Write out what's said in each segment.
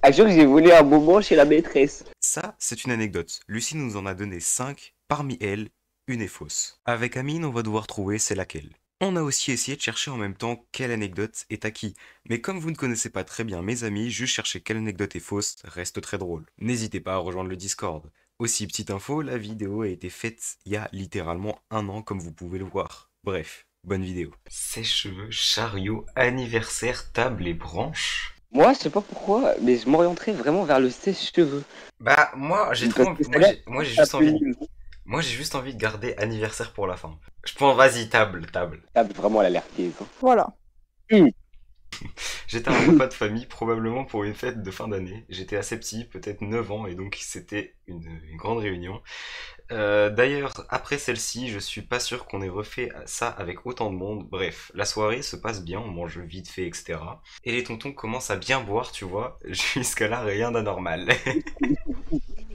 Ah, jure que j'ai volé un moment chez la maîtresse. Ça, c'est une anecdote. Lucie nous en a donné 5, parmi elles, une est fausse. Avec Amine, on va devoir trouver c'est laquelle. On a aussi essayé de chercher en même temps quelle anecdote est à qui. Mais comme vous ne connaissez pas très bien mes amis, juste chercher quelle anecdote est fausse reste très drôle. N'hésitez pas à rejoindre le Discord. Aussi, petite info, la vidéo a été faite il y a littéralement 1 an comme vous pouvez le voir. Bref, bonne vidéo. Sèche-cheveux, chariot, anniversaire, table et branche. Moi, je sais pas pourquoi, mais je m'orienterais vraiment vers le sèche-cheveux. Bah moi j'ai trop Parce envie- que ça a l'air moi j'ai un juste peu envie nul. moi j'ai juste envie de garder anniversaire pour la fin. Je pense vas-y table. Ah, mais vraiment, elle a l'air gaze. Hein. Voilà. J'étais à un repas de famille probablement pour une fête de fin d'année. J'étais assez petit, peut-être 9 ans et donc c'était une grande réunion. D'ailleurs après celle-ci je suis pas sûr qu'on ait refait ça avec autant de monde. Bref, la soirée se passe bien, on mange vite fait etc. Et les tontons commencent à bien boire tu vois, jusqu'à là rien d'anormal.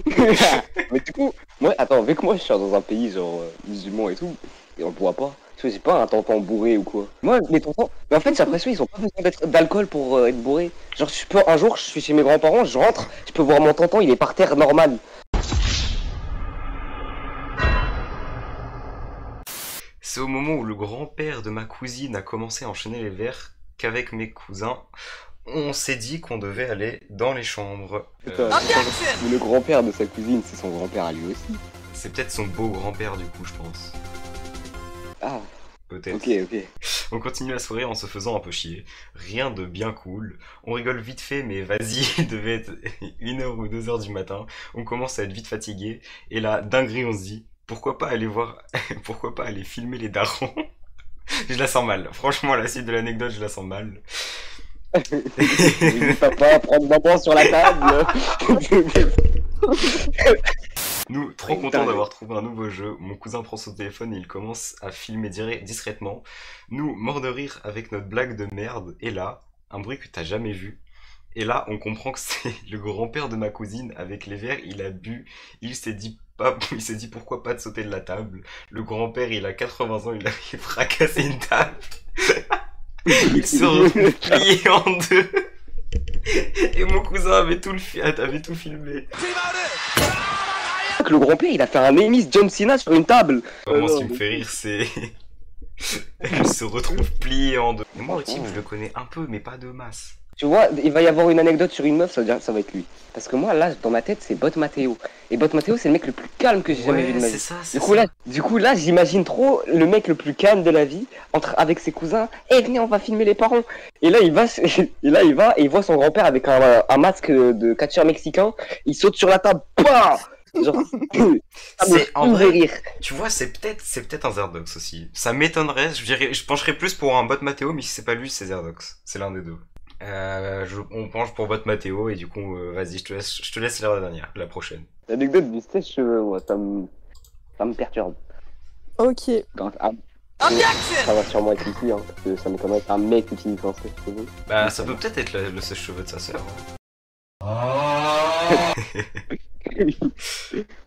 Mais du coup, moi, attends, vu que moi je suis dans un pays genre musulman et tout, et on le voit pas, tu vois, j'ai pas un tonton bourré ou quoi. Moi, mes tontons, mais en fait, j'ai l'impression ils ont pas besoin d'alcool pour être bourré. Genre, je peux, un jour, je suis chez mes grands-parents, je rentre, je peux voir mon tonton, il est par terre normal. C'est au moment où le grand-père de ma cousine a commencé à enchaîner les verres qu'avec mes cousins, on s'est dit qu'on devait aller dans les chambres. Putain, mais le grand-père de sa cousine, c'est son grand-père à lui aussi. C'est peut-être son beau grand-père du coup, je pense. Ah, Peut-être. ok. On continue la soirée en se faisant un peu chier. Rien de bien cool. On rigole vite fait, mais vas-y, il devait être 1h ou 2h du matin. On commence à être vite fatigué. Et là, dinguerie, on se dit, pourquoi pas aller voir, pourquoi pas aller filmer les darons. Je la sens mal. Franchement, la suite de l'anecdote, je la sens mal. Papa, prendre maman sur la table. Nous, trop contents d'avoir trouvé un nouveau jeu. Mon cousin prend son téléphone et il commence à filmer discrètement. Nous, morts de rire avec notre blague de merde. Et là, un bruit que t'as jamais vu. Et là, on comprend que c'est le grand-père de ma cousine avec les verres. Il a bu. Il s'est dit pourquoi pas de sauter de la table. Le grand-père, il a 80 ans, il a fracassé une table. Il se retrouve plié en deux. Et mon cousin avait tout filmé. Que le grand-père, il a fait un Nemesis John Cena sur une table. Vraiment, ce qui me fait rire, c'est... Il se retrouve plié en deux. Et moi, Tim, je le connais un peu, mais pas de masse. Tu vois, il va y avoir une anecdote sur une meuf, ça va être lui. Parce que moi, là, dans ma tête, c'est Bot Matteo. Et Bot Matteo, c'est le mec le plus calme que j'ai jamais vu de ma vie. C'est Du coup, là, j'imagine trop le mec le plus calme de la vie, avec ses cousins. Eh, venez, on va filmer les parents. Et là, il va, et il voit son grand-père avec un masque de catcheur mexicain. Il saute sur la table. Pouah genre, c'est en vrai, rire. tu vois, c'est peut-être un Zerdox aussi. Ça m'étonnerait, je pencherais plus pour un Bot Matteo, mais si c'est pas lui, c'est Zerdox. C'est l'un des deux. On penche pour Bot Matteo et du coup, vas-y, je te laisse la dernière, la prochaine. L'anecdote du sèche-cheveux, moi, ça me perturbe. Ok. Ça va sûrement être ici, hein, parce que ça m'étonnerait qu'un mec utilise un sèche-cheveux. Bah, ça peut peut-être être le sèche-cheveux de sa sœur.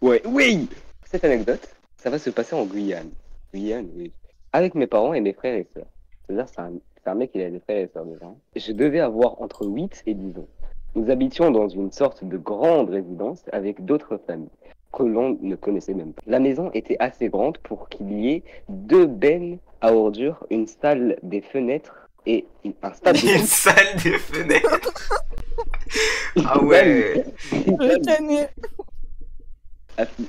Ouais, oui. Cette anecdote, ça va se passer en Guyane. Guyane, oui. Avec mes parents et mes frères et sœurs. C'est-à-dire, c'est un mec qui a des frères et sœurs déjà. Je devais avoir entre 8 et 10 ans. Nous habitions dans une sorte de grande résidence avec d'autres familles que l'on ne connaissait même pas. La maison était assez grande pour qu'il y ait 2 bennes à ordures, une salle, des fenêtres et un stade de Une salle des fenêtres. Ah ouais. Le canet.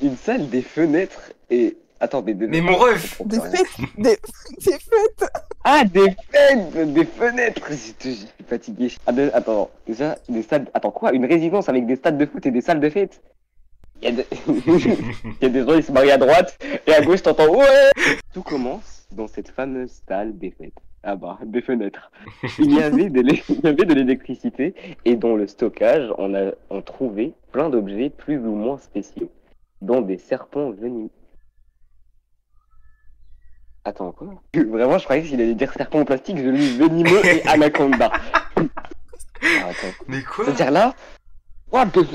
Une salle, des fenêtres et... Attends, mais mon ref. Des fêtes. Des fêtes. Ah, des fenêtres, des fenêtres. Je suis fatigué. Attends, déjà, des stades... Attends, quoi? Une résidence avec des stades de foot et des salles de fête? Il y a des gens, ils se marient à droite, et à gauche, t'entends ouais. Tout commence dans cette fameuse salle des fêtes. Ah bah, des fenêtres. Il y avait de l'électricité, et dans le stockage, on trouvait plein d'objets plus ou moins spéciaux, dont des serpents venimeux. Attends, quoi? Vraiment, je croyais qu'il allait dire serpent en plastique, je lis venimeux et anaconda. Ah, attends. Mais quoi? C'est-à-dire là...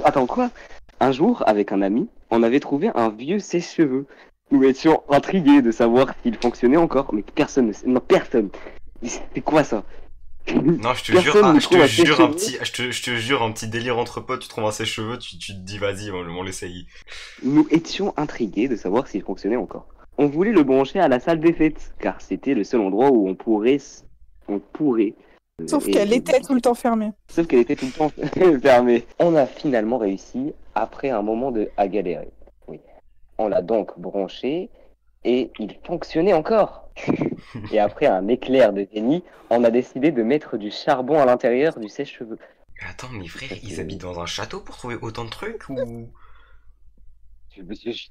Attends, quoi? Un jour, avec un ami, on avait trouvé un vieux sèche-cheveux. Nous étions intrigués de savoir s'il fonctionnait encore, mais personne ne sait. Non, personne. C'est quoi ça? Non, je te Personne jure, ne je trouve te un jure sèche-cheveux. je te jure un petit délire entre potes, tu trouves un sèche-cheveux, tu te dis vas-y, on l'essaye. Nous étions intrigués de savoir s'il fonctionnait encore. On voulait le brancher à la salle des fêtes, car c'était le seul endroit où on pourrait. Sauf qu'elle était tout le temps fermée. Sauf qu'elle était tout le temps fermée. On a finalement réussi après un moment à galérer. Oui. On l'a donc branché et il fonctionnait encore. Et après un éclair de génie, on a décidé de mettre du charbon à l'intérieur du sèche-cheveux. Mais attends, mes frères, ils habitent dans un château pour trouver autant de trucs ou...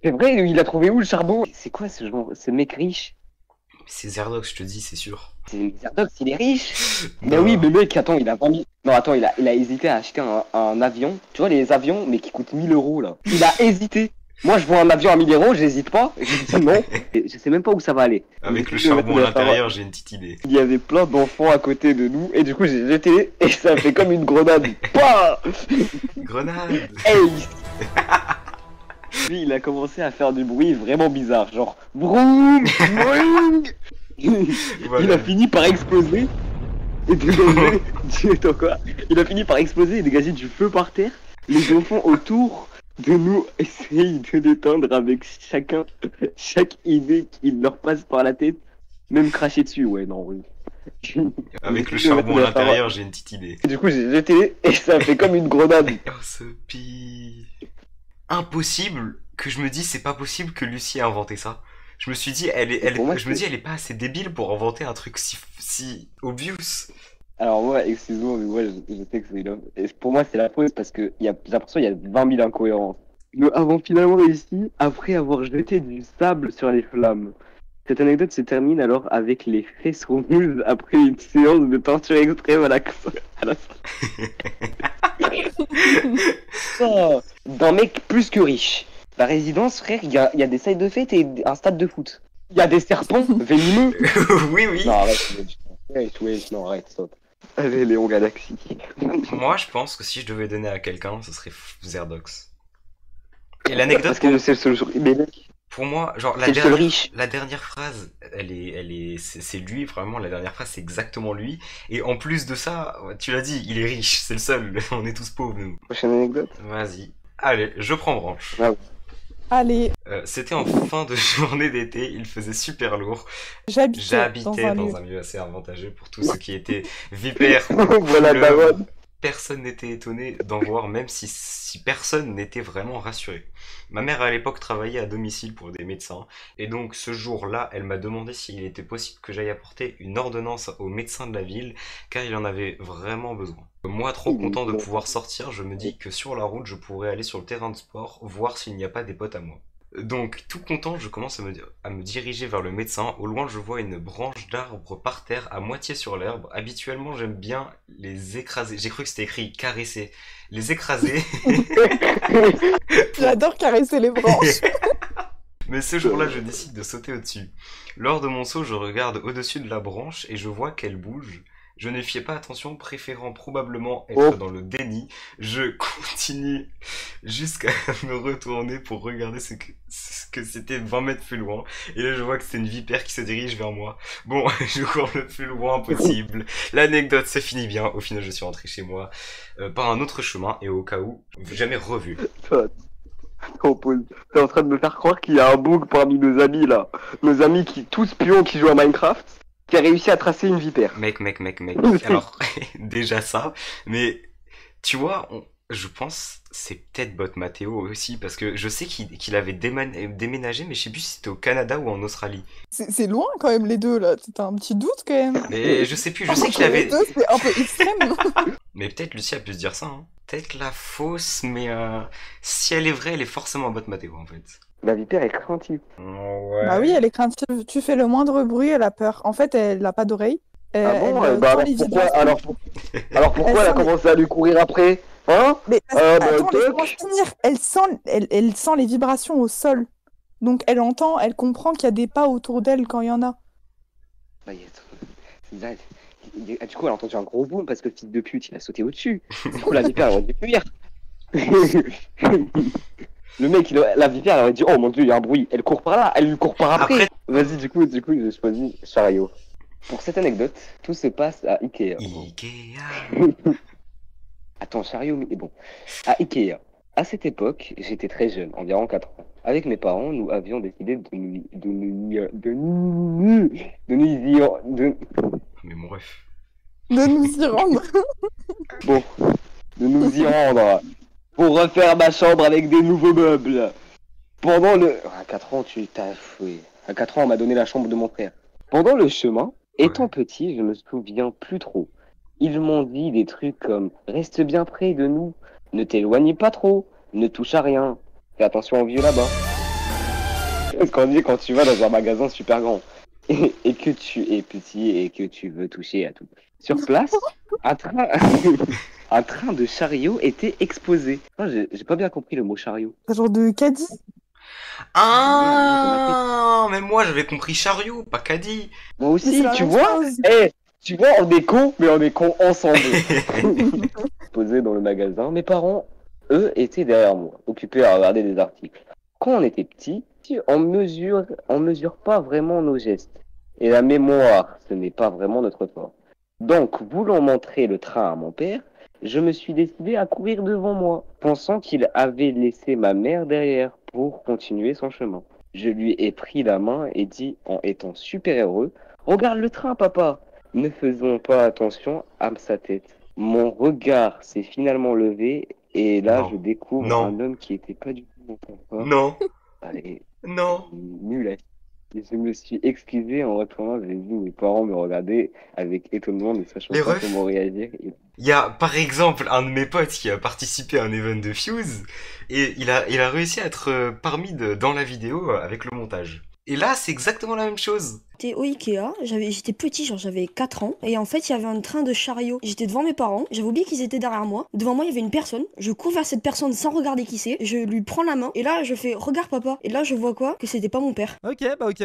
C'est vrai, il a trouvé où le charbon? C'est quoi ce mec riche? C'est Zerdox, je te dis, c'est sûr. C'est Zerdox, il est riche. Mais Non. oui, mais mec, attends, il a 20 000... Non, attends, il a hésité à acheter un avion. Tu vois, les avions, mais qui coûtent 1000 euros, là. Il a hésité. Moi, je vois un avion à 1000 euros, j'hésite pas. Je dis non. Et je sais même pas où ça va aller. Avec le charbon à l'intérieur, j'ai une petite idée. Il y avait plein d'enfants à côté de nous. Et du coup, j'ai jeté. Et ça fait comme une grenade. Pas. Grenade. Hey. Lui, il a commencé à faire du bruit vraiment bizarre. Genre, vroom, vroom. Voilà. Il a fini par exploser. Et dégager. Attends, quoi? Il a fini par exploser et dégager du feu par terre. Les enfants autour de nous essayent de l'éteindre avec chaque idée qui leur passe par la tête. Même cracher dessus, ouais, non, oui. Avec le charbon à l'intérieur, j'ai une petite idée. Du coup, j'ai jeté et ça fait comme une grenade. Oh, ce pire. Impossible que je me dise c'est pas possible que Lucie ait inventé ça. Je me suis dit elle est pas assez débile pour inventer un truc si obvious. Alors moi, excuse-moi, mais moi je sais que c'est une... Et pour moi c'est la faute parce que j'ai l'impression qu'il y a 20 000 incohérences. Nous avons finalement réussi après avoir jeté du sable sur les flammes. Cette anecdote se termine alors avec les fesses rouges après une séance de peinture extrême à la d'un mec plus que riche. La résidence, frère, il y a des salles de fête et un stade de foot. Il y a des serpents venimeux. Oui, oui. Non, arrête, non, arrête, stop. Allez, Léon Galaxy. Moi, je pense que si je devais donner à quelqu'un, ce serait Zerdox. Et l'anecdote. Parce que c'est le seul jour. Mais mec, pour moi, genre c'est le seul riche. la dernière phrase, c'est lui vraiment. La dernière phrase, c'est exactement lui. Et en plus de ça, tu l'as dit, il est riche, c'est le seul. On est tous pauvres nous. Prochaine anecdote. Vas-y. Allez, je prends branche. Ah ouais. Allez, C'était en fin de journée d'été, il faisait super lourd. j'habitais dans un dans lieu. un lieu assez avantageux pour tous ceux qui étaient vipères. Voilà, Daron. Personne n'était étonné d'en voir, même si personne n'était vraiment rassuré. Ma mère à l'époque travaillait à domicile pour des médecins, et donc ce jour-là, elle m'a demandé s'il était possible que j'aille apporter une ordonnance au médecin de la ville, car il en avait vraiment besoin. Moi, trop content de pouvoir sortir, je me dis que sur la route, je pourrais aller sur le terrain de sport, voir s'il n'y a pas des potes à moi. Donc, tout content, je commence à me diriger vers le médecin. Au loin, je vois une branche d'arbre par terre, à moitié sur l'herbe. Habituellement, j'aime bien les écraser. J'ai cru que c'était écrit caresser. Les écraser. J'adore caresser les branches. Mais ce jour-là, je décide de sauter au-dessus. Lors de mon saut, je regarde au-dessus de la branche et je vois qu'elle bouge. Je ne fiais pas attention, préférant probablement être dans le déni. Je continue jusqu'à me retourner pour regarder ce que c'était 20 mètres plus loin. Et là, je vois que c'est une vipère qui se dirige vers moi. Bon, je cours le plus loin possible. L'anecdote se finit bien. Au final, je suis rentré chez moi par un autre chemin et au cas où, jamais revu. T'es en train de me faire croire qu'il y a un bug parmi nos amis là. Nos amis tous pions qui jouent à Minecraft, qui a réussi à tracer une vipère. Mec. Alors, déjà ça, mais tu vois, je pense c'est peut-être Bot Mathéo aussi, parce que je sais qu'il avait déménagé, mais je sais plus si c'était au Canada ou en Australie. C'est loin quand même les deux là, t'as un petit doute quand même. Mais je sais plus, je sais qu'il avait... Les deux c'est un peu extrême. Mais peut-être Lucie a pu se dire ça, hein. Peut-être la fausse, mais si elle est vraie, elle est forcément Bot Mathéo en fait. La vipère est craintive. Ouais. Bah oui, elle est craintive. Tu fais le moindre bruit, elle a peur. En fait, elle n'a pas d'oreille. Ah bon, elle bah sent les vibrations. alors pourquoi elle a commencé à lui courir après? Hein? Mais attends, toc. laisse-moi finir. Elle sent les vibrations au sol. Donc elle entend, elle comprend qu'il y a des pas autour d'elle quand il y en a. Bah, du coup, elle a entendu un gros boom parce que le fils de pute, il a sauté au-dessus. Du coup, la vipère, elle aurait dû fuir. Le mec, la vipère, elle aurait dit, oh mon dieu, il y a un bruit. Elle court par là, elle lui court par après. Vas-y, du coup, j'ai choisi Chariot. Pour cette anecdote, tout se passe à Ikea. Ikea. Attends, chariot, mais bon. À Ikea. À cette époque, j'étais très jeune, environ 4 ans. Avec mes parents, nous avions décidé Mais mon ref. De nous y rendre. de nous y rendre pour refaire ma chambre avec des nouveaux meubles. Pendant le... À 4 ans, oui. À 4 ans, on m'a donné la chambre de mon frère. Pendant le chemin, étant petit, je me souviens plus trop. Ils m'ont dit des trucs comme « Reste bien près de nous, ne t'éloigne pas trop, ne touche à rien, fais attention aux vieux là-bas. » C'est ce qu'on dit quand tu vas dans un magasin super grand et que tu es petit et que tu veux toucher à tout. Sur place, un train, un train de chariot était exposé. Oh, j'ai pas bien compris le mot chariot. Un genre de caddie. Ah, mais moi j'avais compris chariot, pas caddie. Moi aussi, tu vois, tu vois, on est cons, mais on est cons ensemble. Posé dans le magasin, mes parents, eux, étaient derrière moi, occupés à regarder des articles. Quand on était petit, on mesure pas vraiment nos gestes. Et la mémoire, ce n'est pas vraiment notre fort. Donc, voulant montrer le train à mon père, je me suis décidé à courir devant moi, pensant qu'il avait laissé ma mère derrière pour continuer son chemin. Je lui ai pris la main et dit, en étant super heureux, « Regarde le train, papa !» Ne faisons pas attention à sa tête. Mon regard s'est finalement levé et là, je découvre un homme qui était pas du tout mon papa. Non. Allez. Non. Nul. Et je me suis excusé en retournant, j'ai vu mes parents me regarder avec étonnement, ne sachant pas comment réagir. Il y a par exemple un de mes potes qui a participé à un event de Fuse et il a réussi à être parmi dans la vidéo avec le montage. Et là, c'est exactement la même chose. J'étais au Ikea, j'étais petit, genre j'avais 4 ans, et en fait il y avait un train de chariot. J'étais devant mes parents, j'avais oublié qu'ils étaient derrière moi. Devant moi il y avait une personne, je cours vers cette personne sans regarder qui c'est, je lui prends la main, et là je fais « Regarde papa !» Et là je vois quoi? Que c'était pas mon père. Ok, bah ok.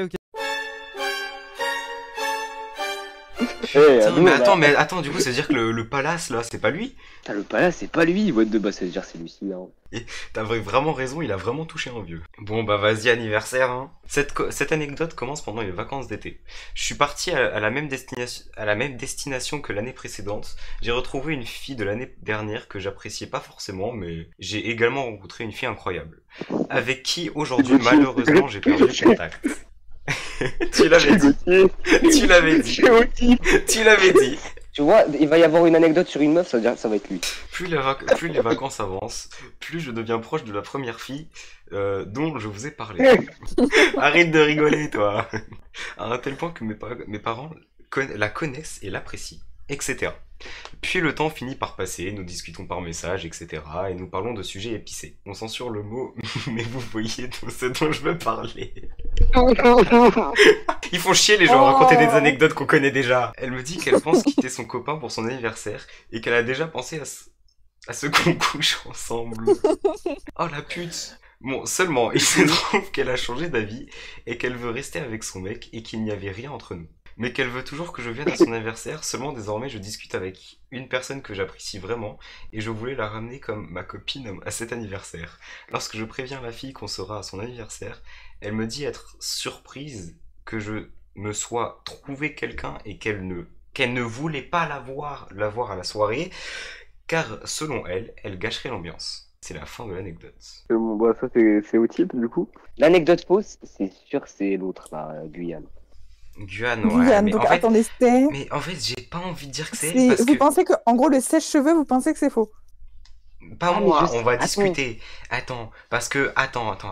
Mais attends, du coup, ça veut dire que le palace, là, c'est pas lui? Putain, le palace, c'est pas lui, what de bas, ça veut dire c'est Lucie, hein. Et t'as vraiment raison, il a vraiment touché un vieux. Bon, bah vas-y, anniversaire, hein. Cette anecdote commence pendant les vacances d'été. Je suis parti à la même destination que l'année précédente. J'ai retrouvé une fille de l'année dernière que j'appréciais pas forcément, mais j'ai également rencontré une fille incroyable. Avec qui, aujourd'hui, malheureusement, j'ai perdu contact. Tu l'avais dit. Tu l'avais dit. Tu l'avais dit. Tu vois, il va y avoir une anecdote sur une meuf, ça veut dire que ça va être lui. Plus les vacances avancent, plus je deviens proche de la première fille dont je vous ai parlé. Arrête de rigoler, toi. À un tel point que mes parents la connaissent et l'apprécient, etc. Puis le temps finit par passer, nous discutons par message, etc. Et nous parlons de sujets épicés. On censure le mot, mais vous voyez tout ce dont je veux parler. Ils font chier les gens à raconter des anecdotes qu'on connaît déjà. Elle me dit qu'elle pense quitter son copain pour son anniversaire et qu'elle a déjà pensé à ce qu'on couche ensemble. Oh la pute. Bon, seulement, il se trouve qu'elle a changé d'avis et qu'elle veut rester avec son mec et qu'il n'y avait rien entre nous. Mais qu'elle veut toujours que je vienne à son anniversaire, seulement désormais je discute avec une personne que j'apprécie vraiment et je voulais la ramener comme ma copine à cet anniversaire. Lorsque je préviens la fille qu'on sera à son anniversaire, elle me dit être surprise que je me sois trouvé quelqu'un et qu'elle ne voulait pas la voir à la soirée, car selon elle, elle gâcherait l'ambiance. C'est la fin de l'anecdote. Bon, bah ça c'est au type du coup. L'anecdote fausse, c'est sûr que c'est l'autre là, Guyane. Guyane, ouais, mais donc en fait, attendez, c'est... Mais en fait, j'ai pas envie de dire que c'est elle parce Vous que... pensez que, en gros, le sèche-cheveux, vous pensez que c'est faux? Pas moi, on va discuter. Attends,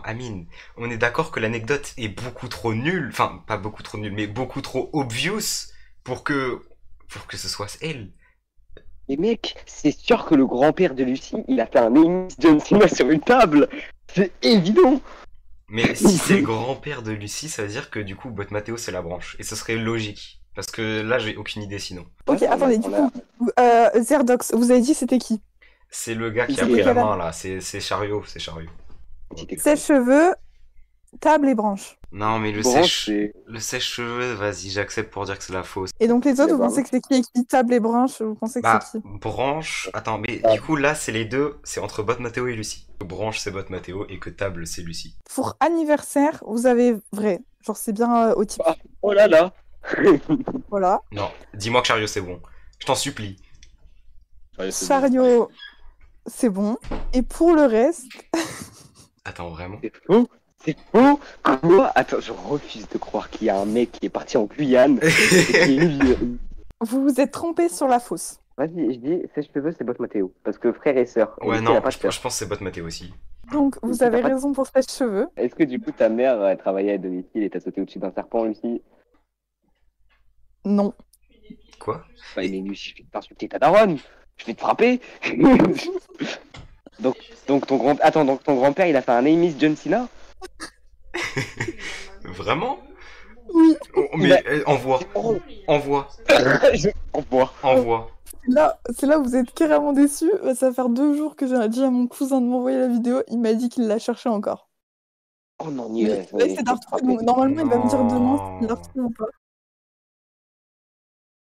Amine, on est d'accord que l'anecdote est beaucoup trop nulle, enfin, pas beaucoup trop nulle, mais beaucoup trop obvious pour que ce soit elle. Mais mec, c'est sûr que le grand-père de Lucie, il a fait un émission John Cena sur une table. C'est évident. Mais si c'est le grand-père de Lucie, ça veut dire que du coup, Bot Mathéo, c'est la branche. Et ce serait logique. Parce que là, j'ai aucune idée sinon. Ok, attendez, du coup, Zerdox, vous avez dit c'était qui? C'est le gars qui a pris la main là, c'est Chariot, c'est Chariot. Sèche-cheveux, table et branche. Non, mais le sèche-cheveux, vas-y, j'accepte pour dire que c'est la fausse. Et donc les autres, vous pensez que c'est qui? Table et branche, vous pensez que c'est qui? Branche, attends, mais du coup là, c'est les deux, c'est entre Bot Mathéo et Lucie. Branche, c'est Bot Mathéo et que table, c'est Lucie. Pour anniversaire, vous avez vrai. Genre, c'est bien au type. Oh là là. Voilà. Non, dis-moi que Chariot c'est bon. Je t'en supplie. Chariot, c'est bon. Et pour le reste, Attends, vraiment? C'est faux. C'est faux. Quoi? Attends, je refuse de croire qu'il y a un mec qui est parti en Guyane. Et qui est eu- vous vous êtes trompé sur la fausse. Vas-y, je dis, sèche-cheveux, c'est Boss Mathéo. Parce que frère et sœur. Ouais, il non, a pas de je sœur. pense que c'est Bot Mathéo aussi. Donc, vous avez raison pour sèche-cheveux. Est-ce que du coup ta mère elle travaillait à domicile et t'as sauté au-dessus d'un serpent, Lucie? Non. Quoi? Bah, mais Lucie, je vais t'insulter ta daronne. Je vais te frapper. donc ton grand... Attends, donc ton grand-père il a fait un Amy John Cena? Vraiment? Oui. Oh, mais envoie, envoie, Au revoir. envoie. C'est là où vous êtes carrément déçus. Ça va faire 2 jours que j'ai dit à mon cousin de m'envoyer la vidéo. Il m'a dit qu'il la cherchait encore. Oh non, Mais là, c'est d'en retrouver. Donc, normalement, il va me dire demain s'il la retrouve ou pas.